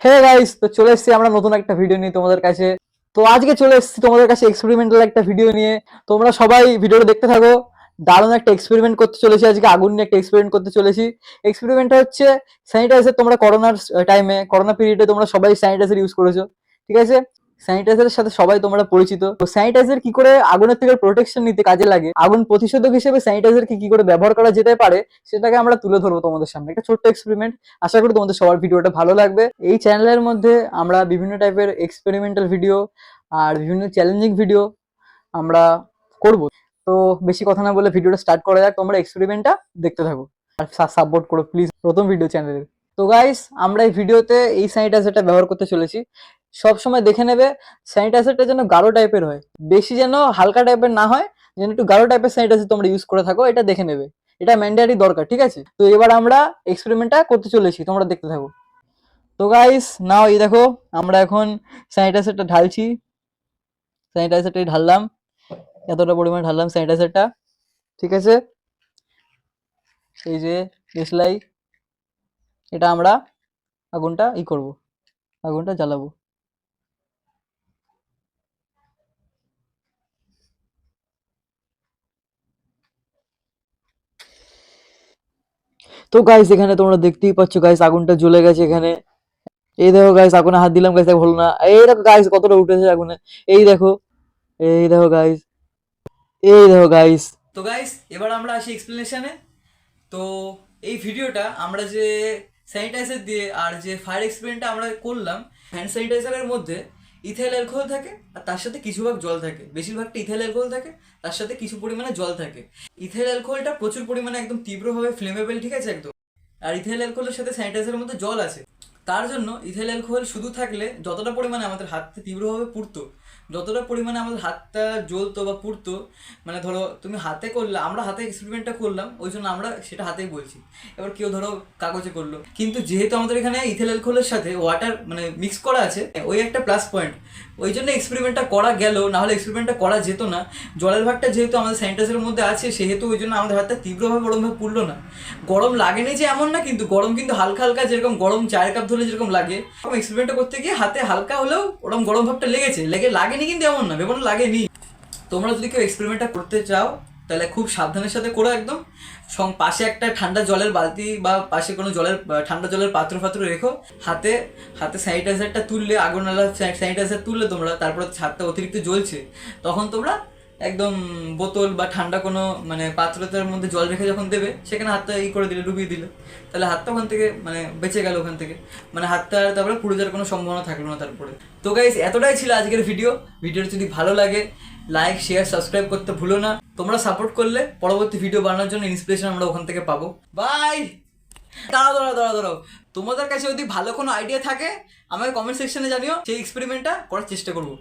Hey guys, তো চলে এসেছি আমরা নতুন একটা ভিডিও নিয়ে তোমাদের কাছে। তো আজকে চলে এসেছি তোমাদের কাছে এক্সপেরিমেন্টাল একটা ভিডিও নিয়ে। তোমরা সবাই ভিডিওটা দেখতে থাকো। দারুণ একটা এক্সপেরিমেন্ট করতে চলেছি আজকে, আগুন নিয়ে একটা এক্সপেরিমেন্ট করতে চলেছি। এক্সপেরিমেন্টটা হচ্ছে স্যানিটাইজার। তোমরা করোনার টাইমে, করোনা পিরিয়ডে তোমরা সবাই স্যানিটাইজার ইউজ করেছো, ঠিক আছে? স্যানিটাইজারের সাথে সবাই তোমরা পরিচিত। তো স্যানিটাইজার কি করে আগুনের থেকে প্রোটেকশন নিতে কাজে লাগে, আগুন প্রতিশোধক হিসেবে স্যানিটাইজারকে কি করে ব্যবহার করা যেতে পারে, সেটাকে আমরা তুলে ধরবো তোমাদের সামনে। একটা ছোট্ট এক্সপেরিমেন্ট। আশা করি তোমাদের সবার ভিডিওটা ভালো লাগবে। এই চ্যানেলের মধ্যে আমরা বিভিন্ন টাইপের এক্সপেরিমেন্টাল ভিডিও আর বিভিন্ন চ্যালেঞ্জিং ভিডিও আমরা করব। তো বেশি কথা না বলে ভিডিওটা স্টার্ট করা যাক। তোমরা এক্সপেরিমেন্টটা দেখতে থাকো আর সাপোর্ট করো প্লিজ প্রথম ভিডিও চ্যানেলের। তো গাইস, আমরা এই ভিডিওতে এই স্যানিটাইজারটা ব্যবহার করতে চলেছি। সব সময় দেখে নেবে স্যানিটাইজারটা যেন গাঢ় টাইপের হয়, বেশি যেন হালকা টাইপের না হয়, যেন একটু গাঢ় টাইপের স্যানিটাইজার তোমরা ইউজ করে থাকো, এটা দেখে নেবে। এটা ম্যান্ডেটরি দরকার, ঠিক আছে? তো এবার আমরা এক্সপেরিমেন্টটা করতে চলেছি, তোমরা দেখতে থাকো। তো গাইস নাও এই দেখো, আমরা এখন স্যানিটাইজারটা ঢালছি। স্যানিটাইজারটা ঢাললাম, এতটা পরিমাণ ঢাললাম স্যানিটাইজারটা, ঠিক আছে? এই যে দেশলাই, এটা আমরা আগুনটা করব, আগুনটা জ্বালাবো। তো গাইস এখানে তোমরা দেখতেই পাচ্ছ গাইস, আগুনটা জ্বলে গেছে এখানে। এই দেখো গাইস, আগুনে হাত দিলাম গাইস, হলো না। এই দেখো গাইস কতটা উঠেছে আগুনে। এই দেখো, এই দেখো গাইস, এই দেখো গাইস। তো গাইস এবার আমরা আসি এক্সপ্লেনেশনে। তো এই ভিডিওটা আমরা যে স্যানিটাইজার দিয়ে আর যে ফায়ার এক্সপেরিমেন্টটা আমরা করলাম, হ্যান্ড স্যানিটাইজারের মধ্যে ইথাইল অ্যালকোহল থাকে আর তার সাথে কিছু ভাগ জল থাকে, বেশিরভাগটা ইথাইল অ্যালকোহল থাকে, তার সাথে কিছু পরিমাণে জল থাকে। ইথাইল অ্যালকোহলটা প্রচুর পরিমাণে একদম তীব্রভাবে ফ্লেমেবল, ঠিক আছে, একদম। আর ইথাইল অ্যালকোহলের সাথে স্যানিটাইজারের মধ্যে জল আছে, তার জন্য ইথাইল অ্যালকোহল শুধু থাকলে যতটা পরিমাণে আমাদের হাতটা তীব্রভাবে পুড়তো, যতটা পরিমাণে আমাদের হাতটা জ্বলতো বা পুড়তো, মানে ধরো তুমি হাতে করলে, আমরা হাতে এক্সপেরিমেন্টটা করলাম ওই জন্য আমরা সেটা হাতেই বলছি। এবার কেউ ধরো কাগজে করলো, কিন্তু যেহেতু আমাদের এখানে ইথাইল অ্যালকোহলের সাথে ওয়াটার মানে মিক্স করা আছে, ওই একটা প্লাস পয়েন্ট, ওই জন্য এক্সপেরিমেন্টটা করা গেল, না হলে এক্সপেরিমেন্টটা করা যেত না। জলের ভাগটা যেহেতু আমাদের স্যানিটাইজারের মধ্যে আছে, সেহেতু ওই জন্য আমাদের হাতটা তীব্রভাবে ওরমভাবে পুড়লো না। গরম লাগেনি যে এমন না, কিন্তু গরম কিন্তু হালকা হালকা, যেরকম গরম চায়ের কাপ ধরলে যেরকম লাগে, এক্সপেরিমেন্টটা করতে গিয়ে হাতে হালকা হলেও ওরকম গরম ভাবটা লেগেছে, লাগেনি কিন্তু এমন না, ভেবো না লাগেনি। তোমরা যদি কেউ এক্সপেরিমেন্টটা করতে চাও তাহলে খুব সাবধানের সাথে করো একদম। পাশে একটা ঠান্ডা জলের বালতি বা পাশে কোনো জলের ঠান্ডা জলের পাত্র ফাত্র রেখো। হাতে হাতে স্যানিটাইজারটা তুললে, আগুনওয়ালা স্যানিটাইজার তুললে তোমরা, তারপর হাতটা অতিরিক্ত জ্বলছে, তখন তোমরা একদম বোতল বা ঠান্ডা কোনো মানে পাত্রটার মধ্যে জল রেখে যখন দেবে, সেখানে হাতটা করে দিলে, ডুবিয়ে দিলে, তাহলে হাতটা ওখান থেকে মানে বেঁচে গেল, ওখান থেকে মানে হাতটা তারপরে পুড়ে যাওয়ার কোনো সম্ভাবনা থাকলো না তারপরে। তো গাইস এতটাই ছিল আজকের ভিডিওটা যদি ভালো লাগে লাইক শেয়ার সাবস্ক্রাইব করতে ভুলো না। তোমরা সাপোর্ট করলে পরবর্তী ভিডিও বানানোর জন্য ইন্সপিরেশন আমরা ওখান থেকে পাবো। বাই। দাঁড়াও, তোমাদের কাছে যদি ভালো কোনো আইডিয়া থাকে আমাকে কমেন্ট সেকশনে জানিও, সেই এক্সপেরিমেন্টটা করার চেষ্টা করবো।